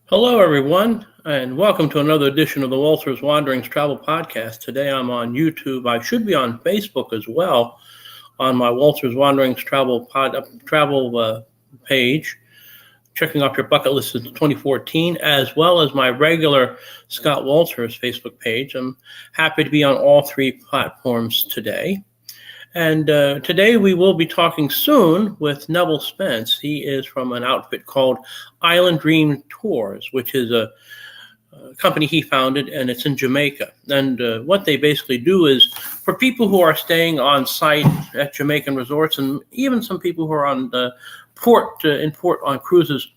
Hello, everyone, and welcome to another edition of the Walter's Wanderings Travel Podcast. Today I'm on YouTube. I should be on Facebook as well on my Walter's Wanderings Travel page, checking off your bucket list since 2014, as well as my regular Scott Walters Facebook page. I'm happy to be on all three platforms today. And today we will be talking soon with Neville Spence. He is from an outfit called Island Dream Tours, which is a company he founded, and it's in Jamaica. And what they basically do is for people who are staying on site at Jamaican resorts, and even some people who are on the port on cruises,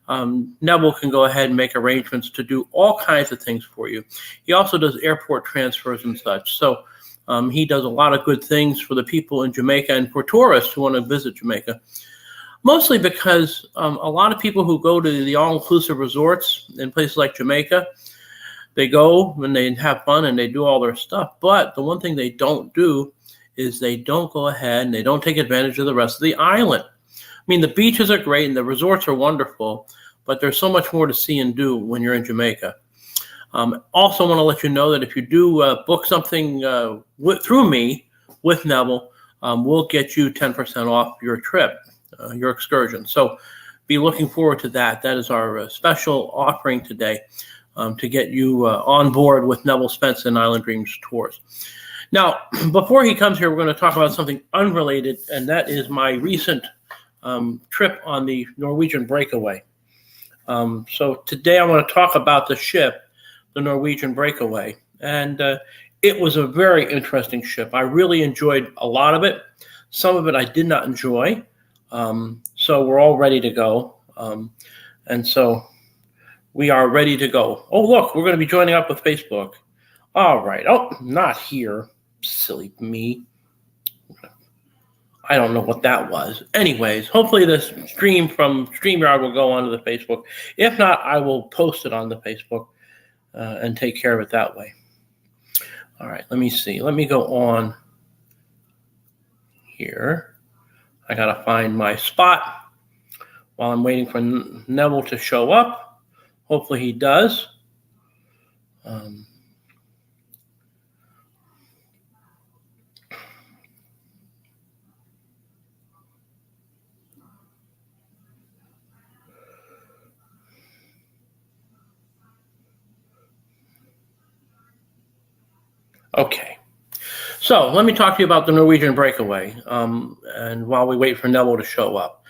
Neville can go ahead and make arrangements to do all kinds of things for you. He also does airport transfers and such. So he does a lot of good things for the people in Jamaica and for tourists who want to visit Jamaica, mostly because a lot of people who go to the all-inclusive resorts in places like Jamaica, they go and they have fun and they do all their stuff. But the one thing they don't do is they don't go ahead and they don't take advantage of the rest of the island. I mean, the beaches are great and the resorts are wonderful, but there's so much more to see and do when you're in Jamaica. Also want to let you know that if you do book something through me with Neville, we'll get you 10% off your trip, your excursion. So be looking forward to that. That is our special offering today to get you on board with Neville Spence and Island Dreams Tours. Now, before he comes here, we're going to talk about something unrelated, and that is my recent trip on the Norwegian Breakaway. So today I want to talk about the ship, the Norwegian Breakaway. And it was a very interesting ship. I really enjoyed a lot of it. Some of it I did not enjoy. So we're all ready to go. And so we are ready to go. Oh, look, we're going to be joining up with Facebook. All right. Oh, not here. Silly me. I don't know what that was. Anyways, hopefully this stream from StreamYard will go onto the Facebook. If not, I will post it on the Facebook and take care of it that way. All right, let me see. Let me go on here. I got to find my spot while I'm waiting for Neville to show up. Hopefully he does. Okay, so let me talk to you about the Norwegian Breakaway, and while we wait for Neville to show up.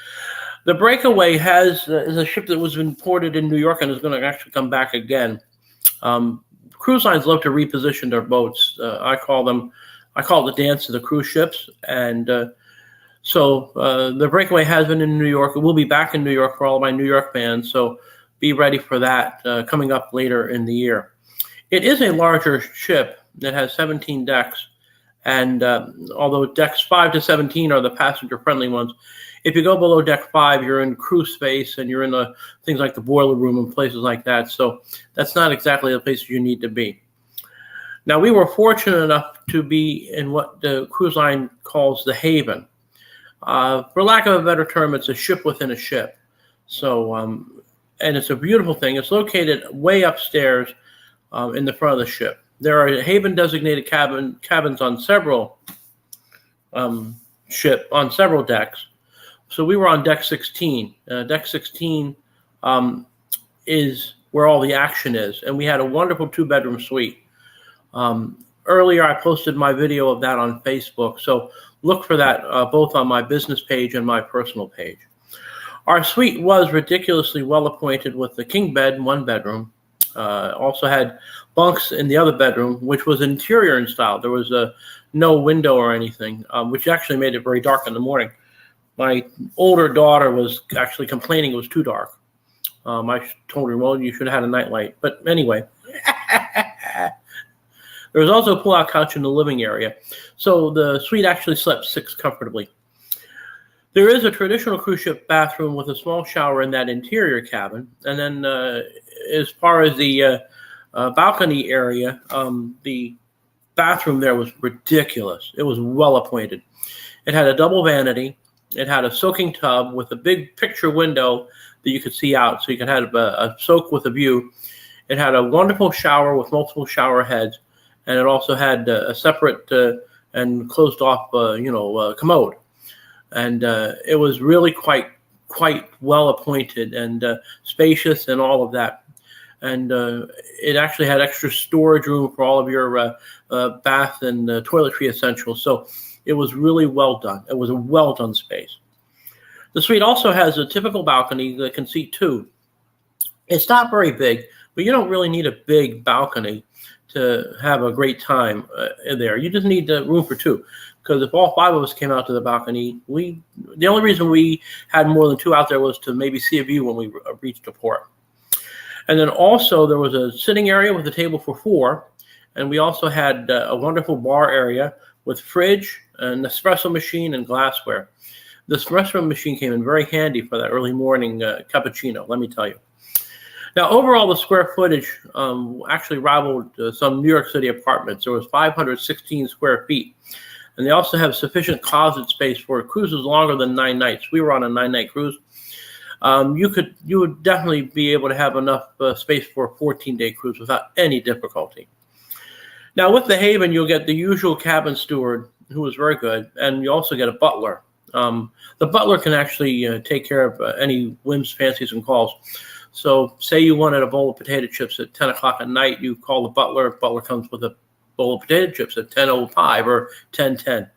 The Breakaway is a ship that was imported in New York and is going to actually come back again. Cruise lines love to reposition their boats. I call it the dance of the cruise ships, and so the Breakaway has been in New York. It will be back in New York for all of my New York fans, so be ready for that coming up later in the year. It is a larger ship that has 17 decks, and although decks 5 to 17 are the passenger-friendly ones, if you go below deck 5, you're in crew space, and you're in the things like the boiler room and places like that, so that's not exactly the places you need to be. Now, we were fortunate enough to be in what the cruise line calls the Haven. For lack of a better term, it's a ship within a ship. So, and it's a beautiful thing. It's located way upstairs in the front of the ship. There are Haven-designated cabins on several decks. So we were on deck 16. Deck 16 is where all the action is, and we had a wonderful 2-bedroom suite. Earlier, I posted my video of that on Facebook, so look for that both on my business page and my personal page. Our suite was ridiculously well appointed with the king bed in 1 bedroom. Also had bunks in the other bedroom, which was interior in style. There was no window or anything, which actually made it very dark in the morning. My older daughter was actually complaining it was too dark. I told her, well, you should have had a nightlight. But anyway, there was also a pull-out couch in the living area. So the suite actually slept 6 comfortably. There is a traditional cruise ship bathroom with a small shower in that interior cabin. And then as far as the balcony area, the bathroom there was ridiculous. It was well appointed. It had a double vanity. It had a soaking tub with a big picture window that you could see out, so you could have a soak with a view. It had a wonderful shower with multiple shower heads, and it also had a separate and closed off, commode. And it was really quite well appointed and spacious and all of that. And it actually had extra storage room for all of your bath and toiletry essentials. So it was really well done. It was a well done space. The suite also has a typical balcony that can seat two. It's not very big, but you don't really need a big balcony to have a great time there. You just need room for two. Because if all five of us came out to the balcony, the only reason we had more than two out there was to maybe see a view when we reached a port. And then also there was a sitting area with a table for four. And we also had a wonderful bar area with fridge, an espresso machine, and glassware. The espresso machine came in very handy for that early morning cappuccino, let me tell you. Now, overall, the square footage actually rivaled some New York City apartments. There was 516 square feet. And they also have sufficient closet space for cruises longer than 9 nights. We were on a 9-night cruise. You would definitely be able to have enough space for a 14-day cruise without any difficulty. Now, with the Haven, you'll get the usual cabin steward, who was very good, and you also get a butler. The butler can actually take care of any whims, fancies, and calls. So say you wanted a bowl of potato chips at 10 o'clock at night, you call the butler. Butler comes with a bowl of potato chips at 10:05 or 10:10.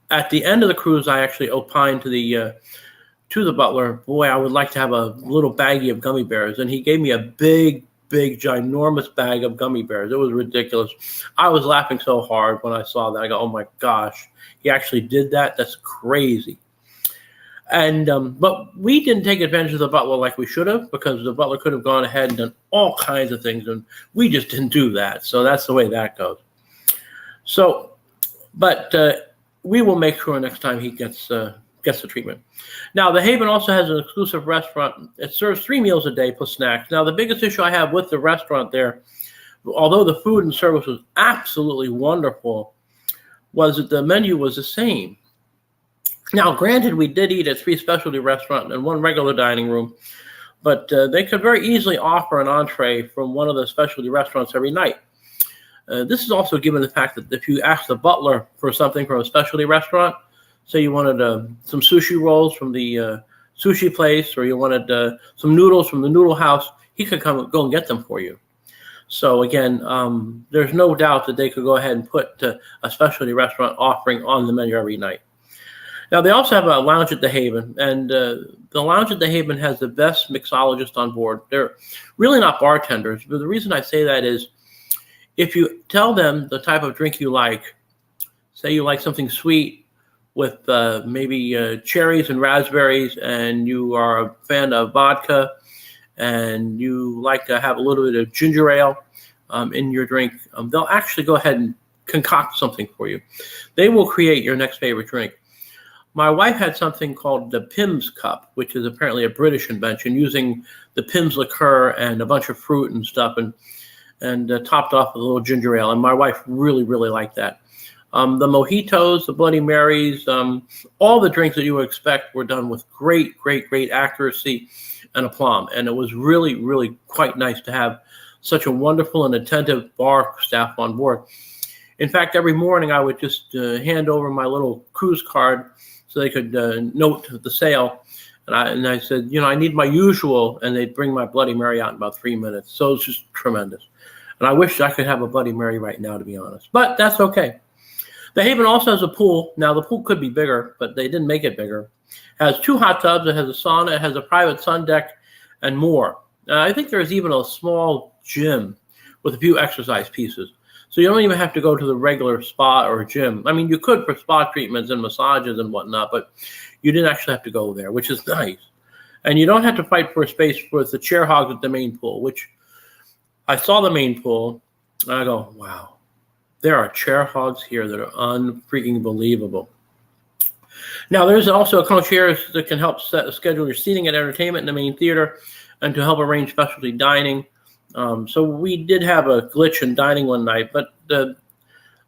At the end of the cruise, I actually opined to the butler, boy, I would like to have a little baggie of gummy bears. And he gave me a big, ginormous bag of gummy bears. It was ridiculous. I was laughing so hard when I saw that. I go, oh my gosh, he actually did that? That's crazy. And but we didn't take advantage of the butler like we should have, because the butler could have gone ahead and done all kinds of things, and we just didn't do that. So that's the way that goes. So, but we will make sure next time he gets the treatment. Now, the Haven also has an exclusive restaurant. It serves 3 meals a day plus snacks. Now, the biggest issue I have with the restaurant there, although the food and service was absolutely wonderful, was that the menu was the same. Now, granted, we did eat at 3 specialty restaurants and 1 regular dining room, but they could very easily offer an entree from one of the specialty restaurants every night. This is also given the fact that if you ask the butler for something from a specialty restaurant, say you wanted some sushi rolls from the sushi place, or you wanted some noodles from the noodle house, he could go and get them for you. So again, there's no doubt that they could go ahead and put a specialty restaurant offering on the menu every night. Now, they also have a lounge at the Haven, and the lounge at the Haven has the best mixologist on board. They're really not bartenders, but the reason I say that is if you tell them the type of drink you like, say you like something sweet with maybe cherries and raspberries, and you are a fan of vodka, and you like to have a little bit of ginger ale in your drink, they'll actually go ahead and concoct something for you. They will create your next favorite drink. My wife had something called the Pimm's Cup, which is apparently a British invention, using the Pimm's liqueur and a bunch of fruit and stuff, and topped off with a little ginger ale. And my wife really, really liked that. The mojitos, the Bloody Marys, all the drinks that you would expect were done with great accuracy and aplomb. And it was really, really quite nice to have such a wonderful and attentive bar staff on board. In fact, every morning I would just hand over my little cruise card so they could note the sale. And I said, I need my usual, and they'd bring my Bloody Mary out in about 3 minutes. So it's just tremendous. And I wish I could have a Bloody Mary right now, to be honest. But that's okay. The Haven also has a pool. Now, the pool could be bigger, but they didn't make it bigger. It has 2 hot tubs. It has a sauna. It has a private sun deck and more. I think there's even a small gym with a few exercise pieces. So you don't even have to go to the regular spa or gym. I mean, you could for spa treatments and massages and whatnot, but you didn't actually have to go there, which is nice. And you don't have to fight for a space with the chair hogs at the main pool, which I saw the main pool, and I go, wow, there are chair hogs here that are unfreaking believable. Now, there's also a concierge that can help schedule your seating and entertainment in the main theater and to help arrange specialty dining. So we did have a glitch in dining one night, but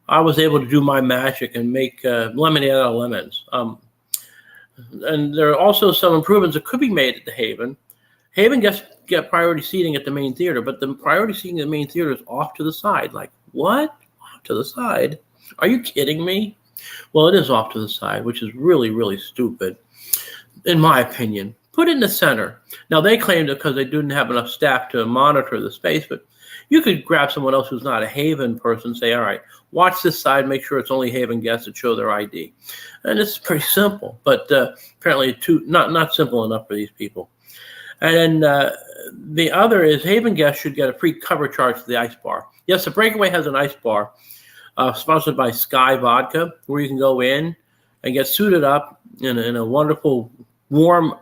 I was able to do my magic and make lemonade out of lemons. And there are also some improvements that could be made at the Haven. Haven get priority seating at the main theater, but the priority seating at the main theater is off to the side. Like, what? Off to the side? Are you kidding me? Well, it is off to the side, which is really, really stupid, in my opinion. Put it in the center. Now, they claimed it because they didn't have enough staff to monitor the space, but you could grab someone else who's not a Haven person, say, all right, watch this side, make sure it's only Haven guests that show their ID. And it's pretty simple, but apparently not simple enough for these people. And then the other is Haven guests should get a free cover charge to the ice bar. Yes, the Breakaway has an ice bar sponsored by Sky Vodka, where you can go in and get suited up in a wonderful warm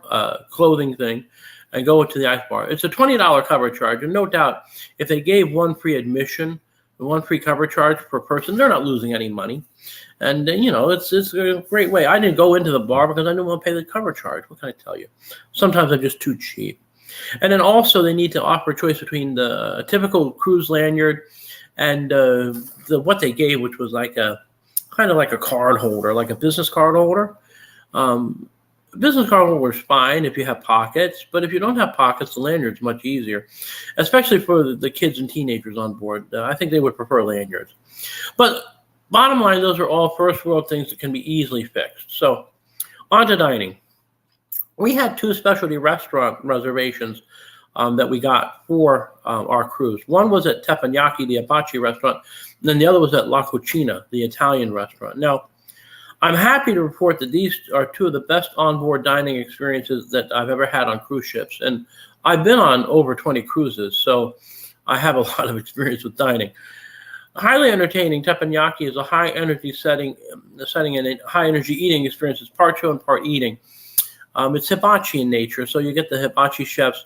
clothing thing and go to the ice bar. It's a $20 cover charge, and no doubt if they gave one free admission, one free cover charge per person, they're not losing any money. And it's a great way. I didn't go into the bar because I didn't want to pay the cover charge. What can I tell you? Sometimes I'm just too cheap. And then also they need to offer a choice between the typical cruise lanyard and what they gave, which was like a kind of like a card holder, like a business card holder. Business card holder is fine if you have pockets, but if you don't have pockets, the lanyard's much easier, especially for the kids and teenagers on board. I think they would prefer lanyards. But bottom line, those are all first world things that can be easily fixed. So on to dining. We had 2 specialty restaurant reservations that we got for our cruise. One was at Teppanyaki, the hibachi restaurant, and then the other was at La Cucina, the Italian restaurant. Now, I'm happy to report that these are 2 of the best onboard dining experiences that I've ever had on cruise ships. And I've been on over 20 cruises, so I have a lot of experience with dining. Highly entertaining, Teppanyaki is a high-energy setting and a high-energy eating experience. It's part show and part eating. It's hibachi in nature, so you get the hibachi chefs.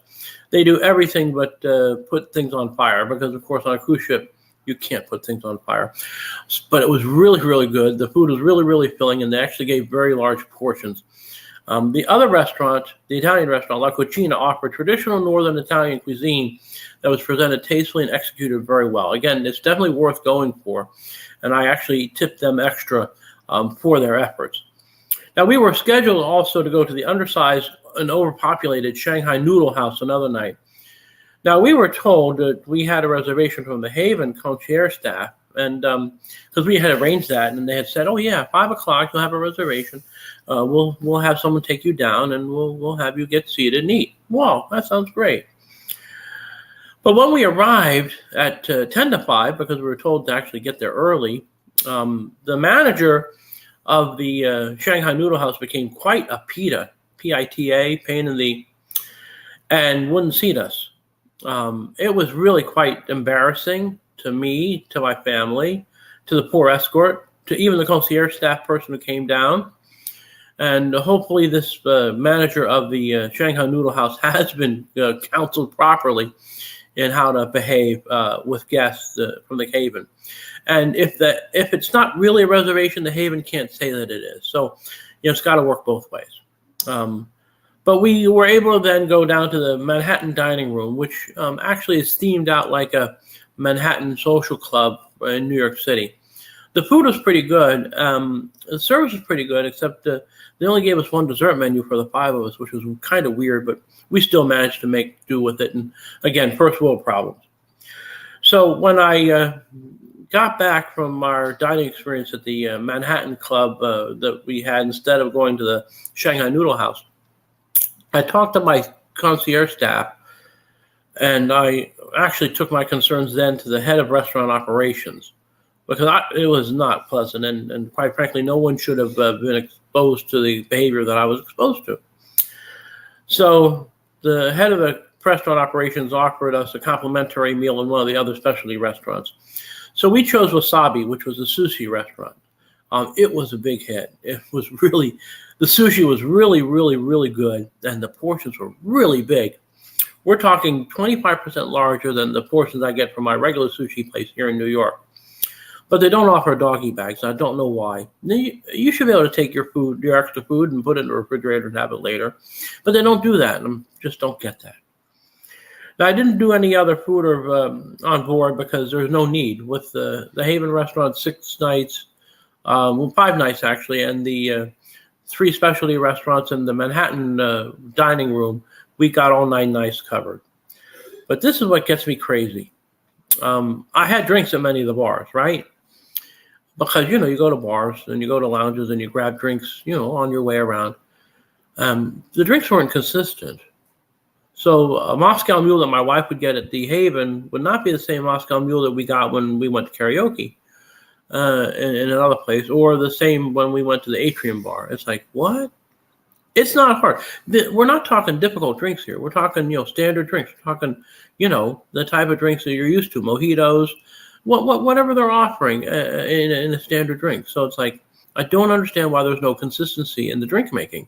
They do everything but put things on fire because, of course, on a cruise ship, you can't put things on fire. But it was really, really good. The food was really, really filling, and they actually gave very large portions. The other restaurant, the Italian restaurant, La Cucina, offered traditional Northern Italian cuisine that was presented tastefully and executed very well. Again, it's definitely worth going for, and I actually tipped them extra for their efforts. Now, we were scheduled also to go to the undersized and overpopulated Shanghai Noodle House another night. Now, we were told that we had a reservation from the Haven concierge staff, and because we had arranged that, and they had said, "Oh yeah, 5 o'clock, you'll have a reservation. We'll have someone take you down, and we'll have you get seated and eat." Wow, that sounds great. But when we arrived at 10 to 5, because we were told to actually get there early, the manager of the Shanghai Noodle House became quite a PITA, P-I-T-A, pain in the, and wouldn't seat us. It was really quite embarrassing to me, to my family, to the poor escort, to even the concierge staff person who came down. And hopefully this manager of the Shanghai Noodle House has been counseled properly in how to behave with guests from the Haven. And if it's not really a reservation, the Haven can't say that it is. So, it's got to work both ways. But we were able to then go down to the Manhattan dining room, which actually is themed out like a Manhattan social club in New York City. The food was pretty good. The service was pretty good, except they only gave us one dessert menu for the 5 of us, which was kind of weird, but we still managed to make do with it. And again, first world problems. So when I got back from our dining experience at the Manhattan Club that we had instead of going to the Shanghai Noodle House, I talked to my concierge staff, and I actually took my concerns then to the head of restaurant operations, because it was not pleasant, and quite frankly, no one should have been exposed to the behavior that I was exposed to. So the head of the restaurant operations offered us a complimentary meal in one of the other specialty restaurants. So we chose Wasabi, which was a sushi restaurant. It was a big hit. It was really, the sushi was really, really, really good, and the portions were really big. We're talking 25% larger than the portions I get from my regular sushi place here in New York. But they don't offer doggy bags. I don't know why. You should be able to take your food, your extra food, and put it in the refrigerator and have it later. But they don't do that, and I just don't get that. Now, I didn't do any other food on board because there's no need. With the Haven restaurant, 6 nights, 5 nights actually, and the 3 specialty restaurants and the Manhattan dining room, we got all 9 nights covered. But this is what gets me crazy. I had drinks at many of the bars, right? Because, you go to bars and you go to lounges and you grab drinks, on your way around. The drinks weren't consistent. So a Moscow Mule that my wife would get at the Haven would not be the same Moscow Mule that we got when we went to karaoke in another place, or the same when we went to the Atrium Bar. It's like, what? It's not hard. We're not talking difficult drinks here. We're talking, standard drinks. We're talking, the type of drinks that you're used to, mojitos, whatever they're offering in a standard drink. So it's like, I don't understand why there's no consistency in the drink making.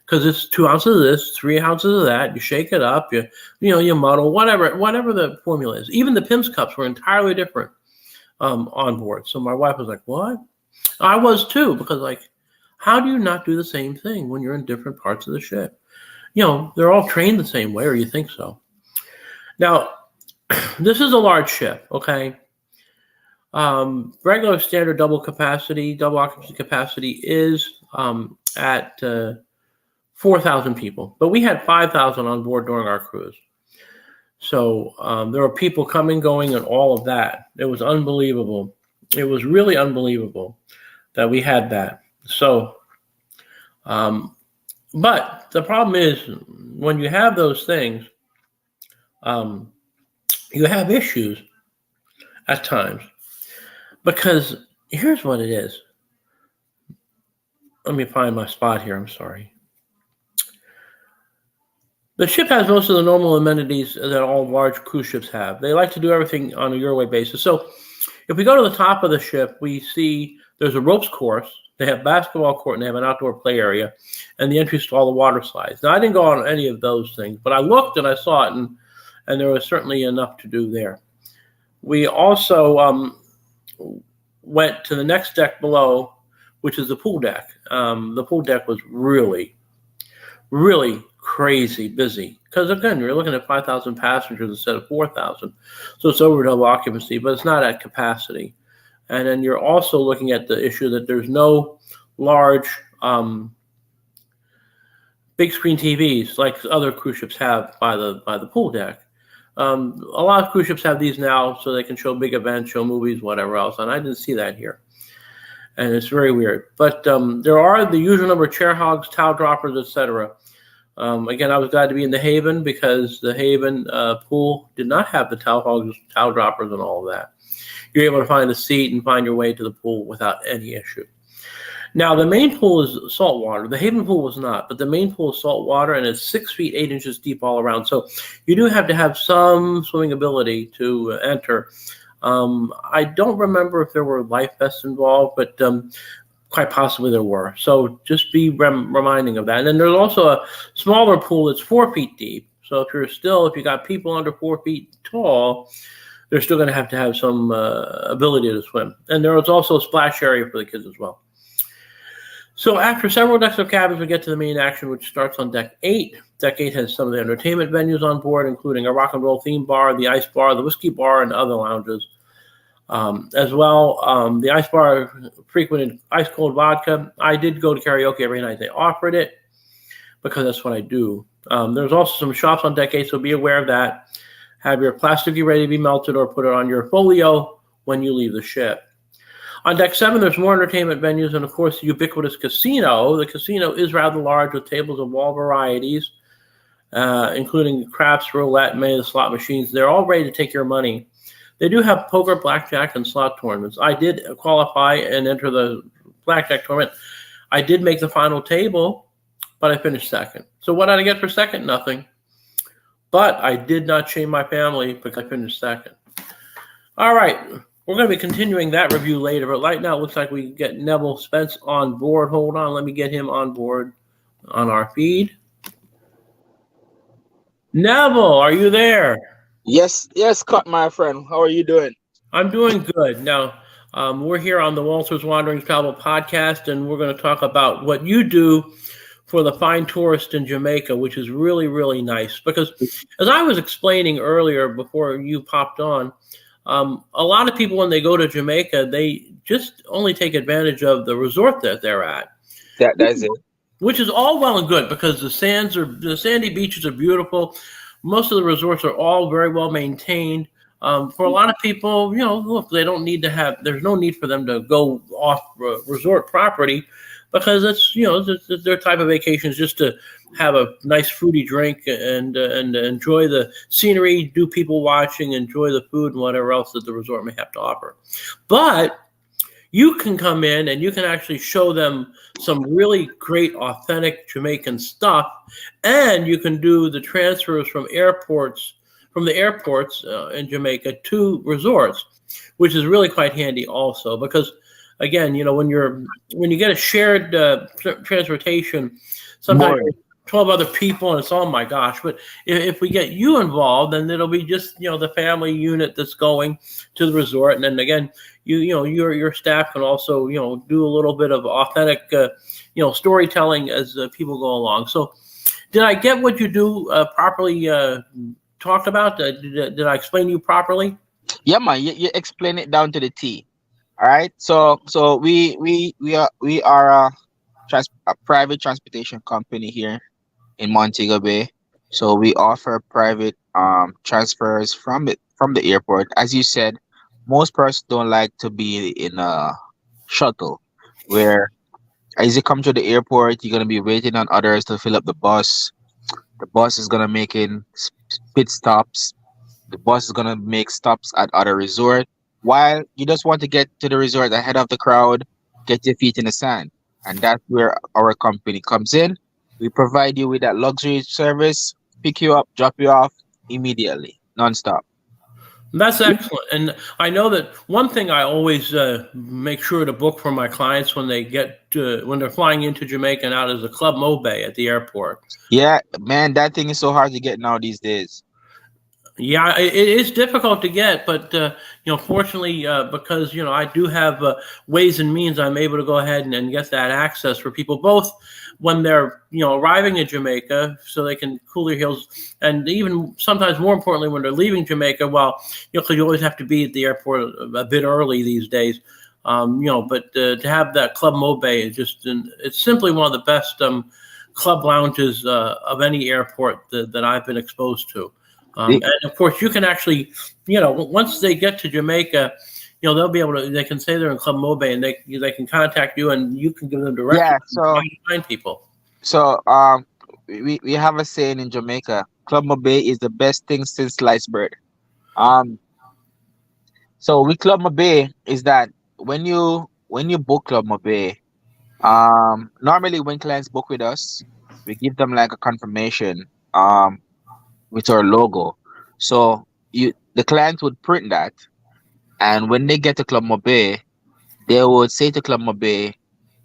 Because it's 2 ounces of this, 3 ounces of that. You shake it up, you muddle, whatever the formula is. Even the Pim's cups were entirely different on board. So my wife was like, what? I was too, because like, how do you not do the same thing when you're in different parts of the ship? They're all trained the same way, or you think so. Now, this is a large ship, okay? Regular standard double occupancy capacity is at 4,000 people, but we had 5,000 on board during our cruise. So there were people coming, going, and all of that. It was unbelievable. It was really unbelievable that we had that. So, but the problem is when you have those things, you have issues at times, because here's what it is. Let me find my spot here. I'm sorry. The ship has most of the normal amenities that all large cruise ships have. They like to do everything on a your-way basis. So if we go to the top of the ship, we see there's a ropes course. They have basketball court and they have an outdoor play area and the entries to all the water slides. Now, I didn't go on any of those things, but I looked and I saw it, and there was certainly enough to do there. We also went to the next deck below, which is the pool deck. The pool deck was really, really crazy busy, because again, you're looking at 5,000 passengers instead of 4,000, so it's over double occupancy, but it's not at capacity. And then you're also looking at the issue that there's no large big screen TVs like other cruise ships have by the pool deck. A lot of cruise ships have these now, so they can show big events, show movies, whatever else, and I didn't see that here, and it's very weird. But there are the usual number of chair hogs, towel droppers, etc. Again, I was glad to be in the Haven, because the Haven pool did not have the towel hogs, towel droppers, and all of that. You're able to find a seat and find your way to the pool without any issue. Now, the main pool is salt water. The Haven pool was not, but the main pool is salt water, and it's 6 feet 8 inches deep all around. So you do have to have some swimming ability to enter. I don't remember if there were life vests involved, but quite possibly there were. So just be reminding of that. And then there's also a smaller pool that's 4 feet deep. So if you got people under 4 feet tall, they're still going to have some ability to swim. And there was also a splash area for the kids as well. So after several decks of cabins, we get to the main action, which starts on Deck 8. Deck 8 has some of the entertainment venues on board, including a rock and roll theme bar, the ice bar, the whiskey bar, and other lounges. As well, the ice bar frequented ice cold vodka. I did go to karaoke every night they offered it, because that's what I do. There's also some shops on Deck 8, so be aware of that. Have your plastic ready to be melted, or put it on your folio when you leave the ship. On Deck 7, there's more entertainment venues, and of course, the ubiquitous casino. The casino is rather large, with tables of all varieties, including craps, roulette, and many of the slot machines. They're all ready to take your money. They do have poker, blackjack, and slot tournaments. I did qualify and enter the blackjack tournament. I did make the final table, but I finished second. So what did I get for second? Nothing. But I did not shame my family, because I finished second. All right. We're going to be continuing that review later, but right now it looks like we get Neville Spence on board. Hold on. Let me get him on board on our feed. Neville, are you there? Yes, Scott, my friend. How are you doing? I'm doing good. Now, we're here on the Walter's Wandering Travel podcast, and we're going to talk about what you do for the fine tourist in Jamaica, which is really, really nice. Because as I was explaining earlier before you popped on, a lot of people, when they go to Jamaica, they just only take advantage of the resort that they're at. That's it. which is all well and good because the sandy beaches are beautiful. Most of the resorts are all very well maintained. For a lot of people, look, they don't need to have. There's no need for them to go off resort property because it's their type of vacation is just to have a nice fruity drink and enjoy the scenery, do people watching, enjoy the food and whatever else that the resort may have to offer. But you can come in and you can actually show them some really great authentic Jamaican stuff, and you can do the transfers from the airports in Jamaica to resorts, which is really quite handy also because again, when you get a shared transportation, sometimes Boring. 12 other people and it's, oh my gosh. But if we get you involved, then it'll be just the family unit that's going to the resort, and then again your staff can also do a little bit of authentic storytelling as people go along. So did I get what you do properly talked about? Did I explain you properly? Yeah, man. You explain it down to the T. All right. So we are a private transportation company here in Montego Bay. So we offer private transfers from the airport. As you said, most persons don't like to be in a shuttle, where as you come to the airport, you're gonna be waiting on others to fill up the bus. The bus is gonna make in pit stops. The bus is gonna make stops at other resort. While you just want to get to the resort ahead of the crowd, get your feet in the sand, and that's where our company comes in. We provide you with that luxury service, pick you up, drop you off immediately, nonstop. That's excellent. And I know that one thing I always make sure to book for my clients when they're flying into Jamaica now is a Club Mobe at the airport. Yeah, man, that thing is so hard to get now these days. Yeah, it is difficult to get, but fortunately, because I do have ways and means, I'm able to go ahead and get that access for people both when they're arriving in Jamaica, so they can cool their heels, and even sometimes more importantly when they're leaving Jamaica. Well, because you always have to be at the airport a bit early these days. But to have that Club Mobe is it's simply one of the best club lounges of any airport that I've been exposed to. The- And of course, you can actually, once they get to Jamaica, they'll be able to. They can say they're in Club Mobe, and they can contact you, and you can give them directions yeah, on how you find people. so we have a saying in Jamaica, Club Bay is the best thing since sliced bread. Um, so with Club Bay is that when you book Club Bay, normally when clients book with us, we give them like a confirmation with our logo. So the client would print that, and when they get to Club Bay, they would say to Club Bay,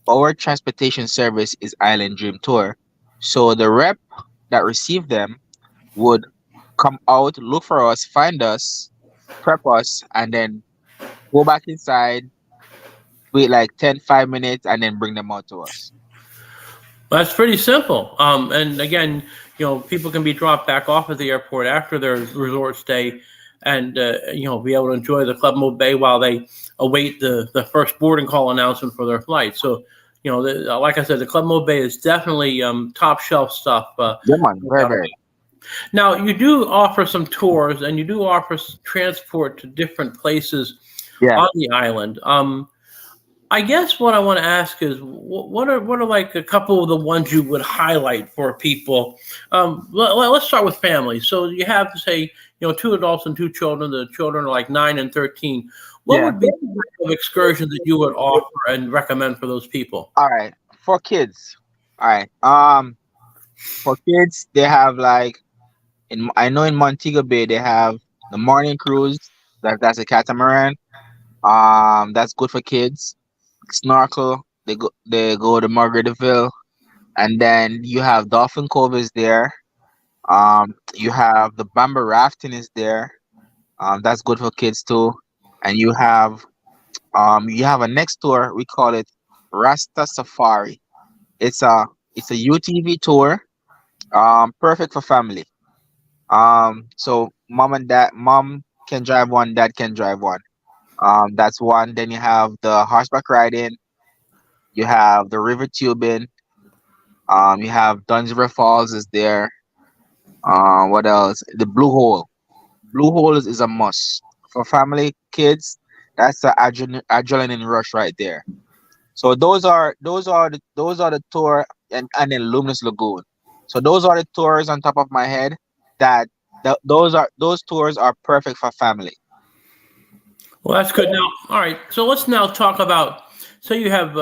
our transportation service is Island Dream Tour. So the rep that received them would come out, look for us, find us, prep us, and then go back inside, wait like 5 minutes, and then bring them out to us. That's pretty simple. And again, people can be dropped back off at the airport after their resort stay, and be able to enjoy the Club Mobe while they await the first boarding call announcement for their flight. So, like I said, the Club Mobe is definitely top shelf stuff. Yeah, man, very, very. Now, you do offer some tours, and you do offer transport to different places Yeah. on the island. I guess what I want to ask is, what are like a couple of the ones you would highlight for people? Let's start with families. So you have to say, 2 adults and 2 children. The children are like 9 and 13. What Yeah. would be the type of excursion that you would offer and recommend for those people? All right. For kids. All right. For kids, they have like I know in Montego Bay they have the morning cruise. That's a catamaran. That's good for kids. Snorkel. They go to Margaritaville, and then you have Dolphin Cove is there. You have the Bamboo rafting is there. That's good for kids too. And you have a next tour. We call it Rasta Safari. It's a UTV tour. Perfect for family. So mom can drive one, dad can drive one. That's one. Then you have the horseback riding. You have the river tubing. You have Duns River Falls is there. What else? The Blue Hole. Blue Hole is a must for family, kids. That's the adrenaline rush right there. So those are the tour, and then Luminous Lagoon. So those are the tours on top of my head that those tours are perfect for family. Well, that's good. Now, all right. So let's now talk about. So you have,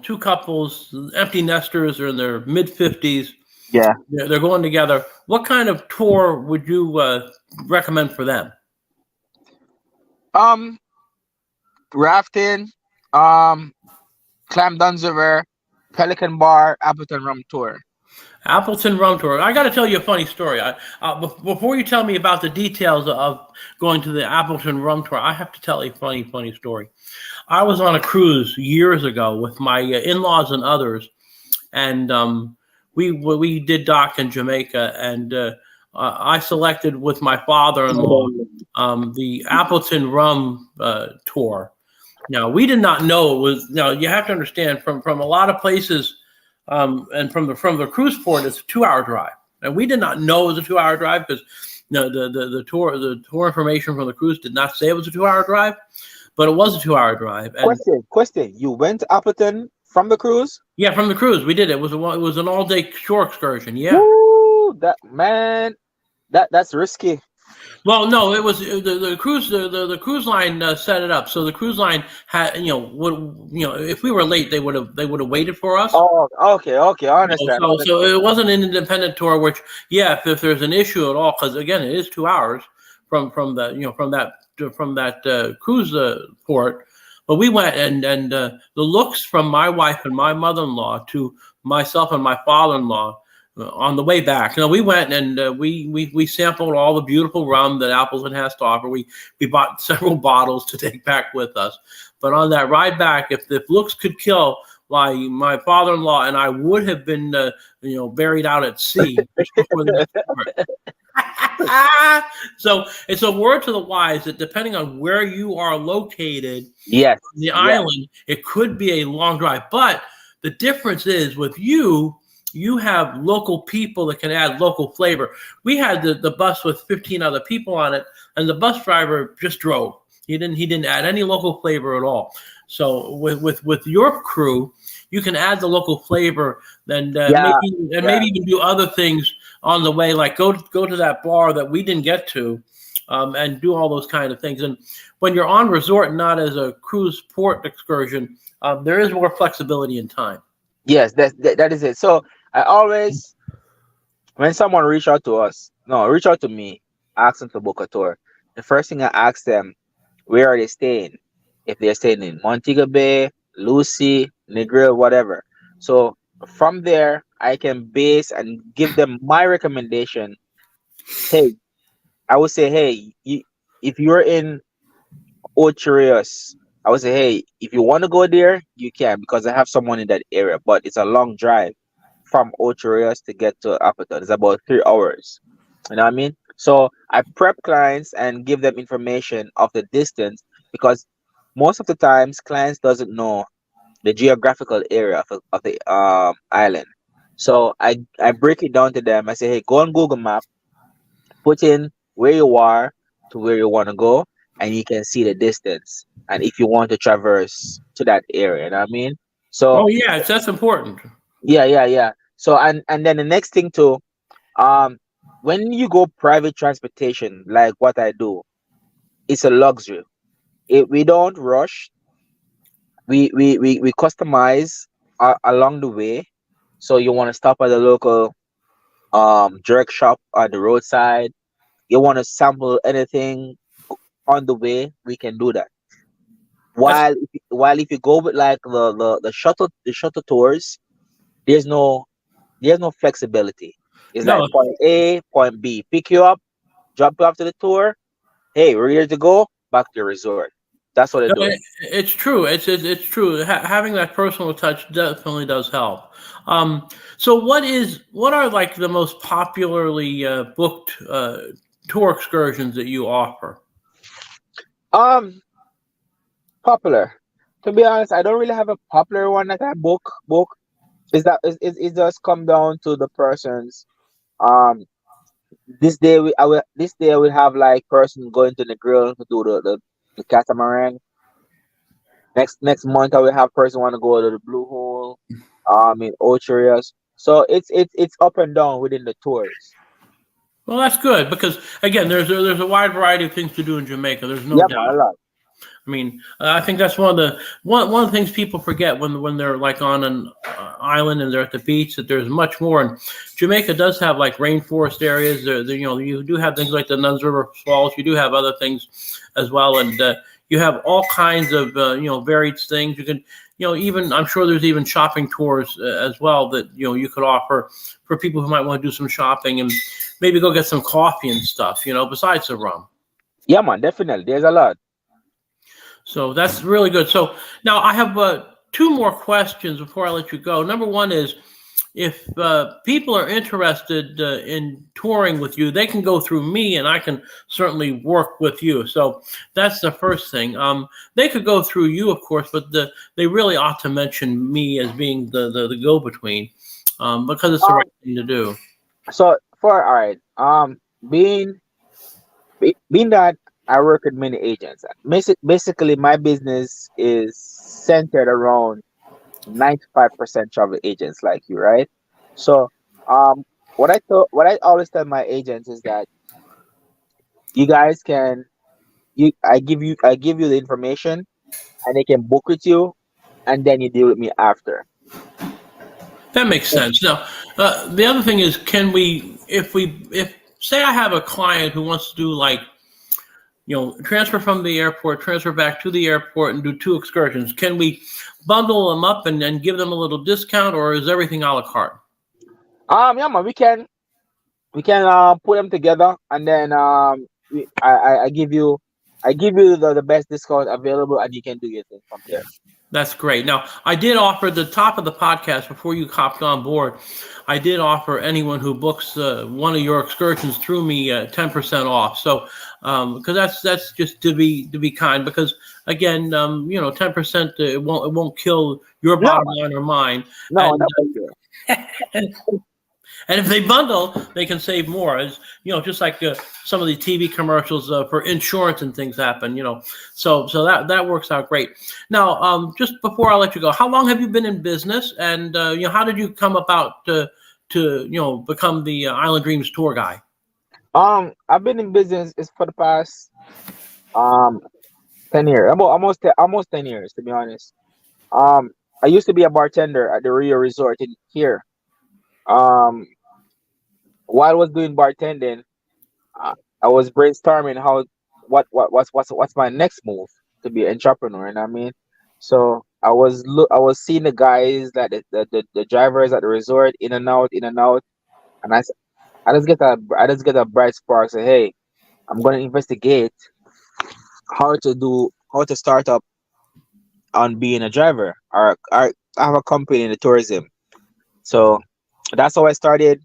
two couples, empty nesters, are in their mid 50s. Yeah. They're going together. What kind of tour would you recommend for them? Um, Rafting, um, Clam Duns River, Pelican Bar, Appleton Rum Tour. Appleton Rum Tour. I got to tell you a funny story. Before you tell me about the details of going to the Appleton Rum Tour, I have to tell a funny, funny story. I was on a cruise years ago with my in-laws and others, and we did dock in Jamaica, and I selected with my father-in-law the Appleton Rum Tour. Now, we did not know it was. Now, you have to understand from a lot of places, and from the cruise port, it's a 2 hour drive, and we did not know it was a 2 hour drive because the tour information from the cruise did not say it was a 2 hour drive, but it was a 2 hour drive. And Question. You went to Appleton from the cruise? yeah, from the cruise, we did it. It was an all day shore excursion. Yeah. Woo! That man, that's risky. Well, no, it was the cruise. The cruise line set it up. So the cruise line had, if we were late, they would have waited for us. Oh, okay, I understand. So it wasn't an independent tour. Which, yeah, if there's an issue at all, because again, it is 2 hours from that cruise port. But we went, and the looks from my wife and my mother-in-law to myself and my father-in-law on the way back. We went, and we sampled all the beautiful rum that Appleton has to offer. We bought several bottles to take back with us. But on that ride back, if looks could kill, why my father-in-law and I would have been buried out at sea just before the next port. So it's a word to the wise that depending on where you are located Yes. on the island, it could be a long drive. But the difference is with you have local people that can add local flavor. We had the bus with 15 other people on it, and the bus driver just drove. He didn't add any local flavor at all. So with your crew, you can add the local flavor, and maybe even do other things on the way, like go to that bar that we didn't get to, and do all those kind of things. And when you're on resort, not as a cruise port excursion, there is more flexibility in time. Yes, that is it. So I always, when someone reach out to me, ask them to book a tour. The first thing I ask them, where are they staying? If they're staying in Montego Bay, Lucy, Negril, whatever. So from there, I can base and give them my recommendation. Hey, I would say, hey, if you're in Ocherius, I would say, hey, if you want to go there, you can, because I have someone in that area, but it's a long drive from Ocherius to get to Appleton. It's about 3 hours. You know what I mean? So I prep clients and give them information of the distance, because most of the times clients doesn't know the geographical area of the island. So I break it down to them. I say, hey, go on Google Map, put in where you are to where you want to go, and you can see the distance. And if you want to traverse to that area, you know what I mean? So Oh yeah, that's important. yeah. So and then the next thing too, um, when you go private transportation, like what I do, it's a luxury. We don't rush. We customize along the way. So you want to stop at the local jerk shop on the roadside. You want to sample anything on the way, we can do that. That's While if you go with like the shuttle tours, there's no there's no flexibility. It's like no, point A, point B, pick you up, drop you off to the tour. Hey, we're here to go back to your resort. That's what they no, do. it's true. It's true. Having that personal touch definitely does help. So what are like the most popularly booked tour excursions that you offer? Um, Popular. To be honest, I don't really have a popular one that I book. is that it does come down to the person's um this day I will have like person going to the grill to do the catamaran. Next month I will have person want to go to the blue hole in Ocherias. So it's up and down within the tours. Well, that's good because again, there's a wide variety of things to do in Jamaica. There's no Yeah, man, a doubt. lot. I mean, I think that's one of the things people forget when they're like on an island and they're at the beach that there's much more. And Jamaica does have like rainforest areas. You do have things like the Nuns River Falls. You do have other things as well, and you have all kinds of varied things. You can even I'm sure there's even shopping tours as well that you could offer for people who might want to do some shopping and maybe go get some coffee and stuff. Besides the rum. Yeah, man, definitely. There's a lot. So that's really good. So now I have two more questions before I let you go. Number one is if people are interested in touring with you, they can go through me and I can certainly work with you. So that's the first thing. They could go through you, of course, but they really ought to mention me as being the go-between because it's the right thing to do. So for all right, being that I work with many agents, basically my business is centered around 95% travel agents like you, right? So, what I always tell my agents is that you guys can I give you the information and they can book with you, and then you deal with me after. That makes sense. Now, the other thing is, can we, if say I have a client who wants to do like, transfer from the airport, transfer back to the airport, and do two excursions, can we bundle them up and then give them a little discount, or is everything a la carte? Yeah, man, we can put them together, and then I give you the best discount available, and you can do your thing from there. That's great. Now, I did offer at the top of the podcast before you hopped on board. I did offer anyone who books one of your excursions through me 10% off. So, because that's just to be kind. Because again, 10% it won't kill your No, bottom line or mine. no, And not for sure. and if they bundle, they can save more. As just like some of the TV commercials for insurance and things happen. So that works out great. Now, just before I let you go, how long have you been in business, and how did you come about to become the Island Dreams tour guy? I've been in business is for the past um 10 years, almost 10 years, to be honest. Um, I used to be a bartender at the Rio Resort in here. Um, while I was doing bartending, uh, I was brainstorming how what's my next move to be an entrepreneur. And I mean, so I was seeing the guys that the drivers at the resort in and out, and I just get a bright spark. Say, hey, I'm gonna investigate how to start up on being a driver, or I have a company in the tourism. So that's how I started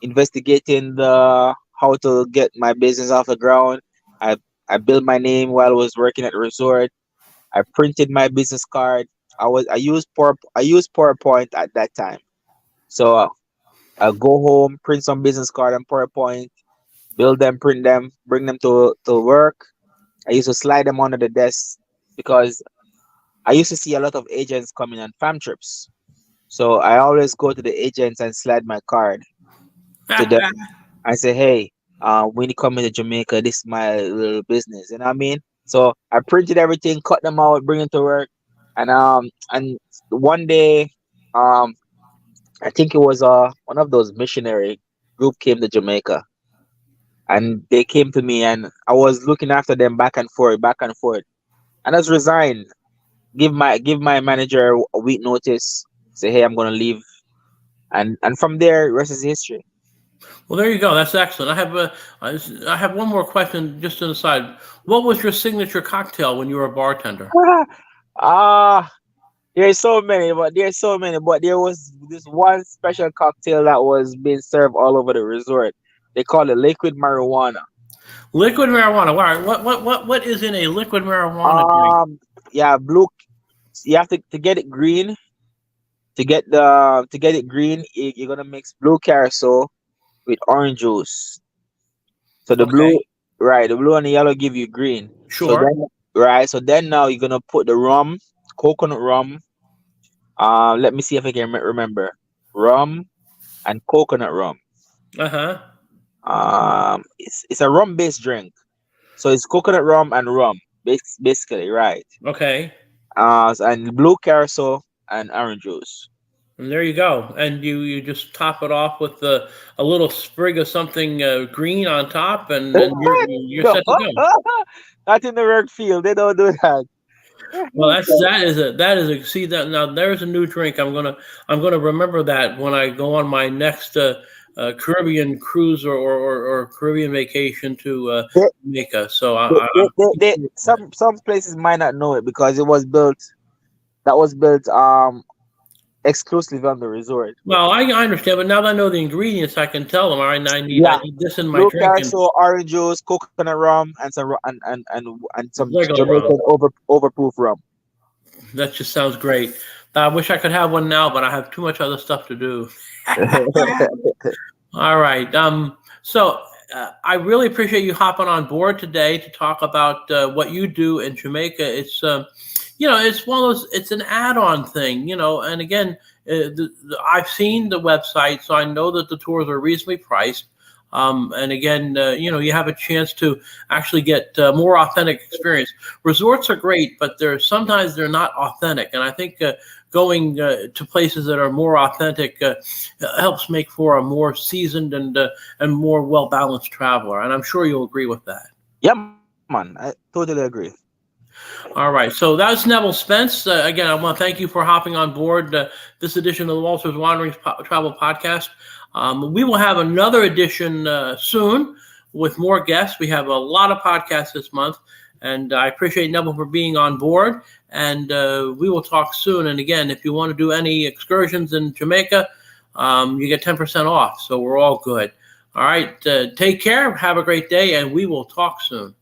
investigating the how to get my business off the ground. I I built my name while I was working at the resort. I printed my business card. I used PowerPoint at that time. So I'll go home, print some business card on PowerPoint, build them, print them, bring them to work. I used to slide them under the desk because I used to see a lot of agents coming on fam trips. So I always go to the agents and slide my card to them. I say, hey, when you come into Jamaica, this is my little business. You know what I mean? So I printed everything, cut them out, bring it to work, and one day, um I think it was one of those missionary group came to Jamaica, and they came to me, and I was looking after them back and forth, and I just resigned. Give my manager a week notice. Say, hey, I'm gonna leave, and from there, rest is history. Well, there you go. That's excellent. I have one more question just to the side. What was your signature cocktail when you were a bartender? Ah, there's so many, but there was this one special cocktail that was being served all over the resort. They call it liquid marijuana. Liquid marijuana. All right. What is in a liquid marijuana drink? Um, yeah, blue. You have to get it green. to get it green, you're gonna mix blue carousel with orange juice. So the blue, Okay. right, the blue and the yellow give you green. So Sure. then, right, so then now you're gonna put the rum, coconut rum. Let me see if I can remember. Rum and coconut rum. Uh-huh. It's a rum based drink. So it's coconut rum and rum, basically, right? Okay. And blue carousel and orange juice. And there you go. And you just top it off with a little sprig of something green on top, and then you're No, set to go. not in the work field. They don't do that. Well, that is a see that now there's a new drink. I'm gonna remember that when I go on my next Caribbean cruise or Caribbean vacation to They, Jamaica. So some places might not know it because it was built. That was built exclusively on the resort. well, I understand, but now that I know the ingredients, I can tell them. All right, I Yeah, need this in my blue drink and carousel, orange juice, coconut rum, and some regular rum. Jamaican overproof rum. That just sounds great. I wish I could have one now, but I have too much other stuff to do. All right. So I really appreciate you hopping on board today to talk about what you do in Jamaica. It's one of those. It's an add-on thing, And again, I've seen the website, so I know that the tours are reasonably priced. And again, you have a chance to actually get more authentic experience. Resorts are great, but sometimes they're not authentic, and I think going to places that are more authentic helps make for a more seasoned and more well balanced traveler. And I'm sure you'll agree with that. Yeah, man, I totally agree. All right, so that's Neville Spence. Again, I want to thank you for hopping on board this edition of the Walter's Wanderings Travel Podcast. We will have another edition soon with more guests. We have a lot of podcasts this month, and I appreciate Neville for being on board. And we will talk soon. And again, if you want to do any excursions in Jamaica, you get 10% off. So we're all good. All right, take care. Have a great day, and we will talk soon.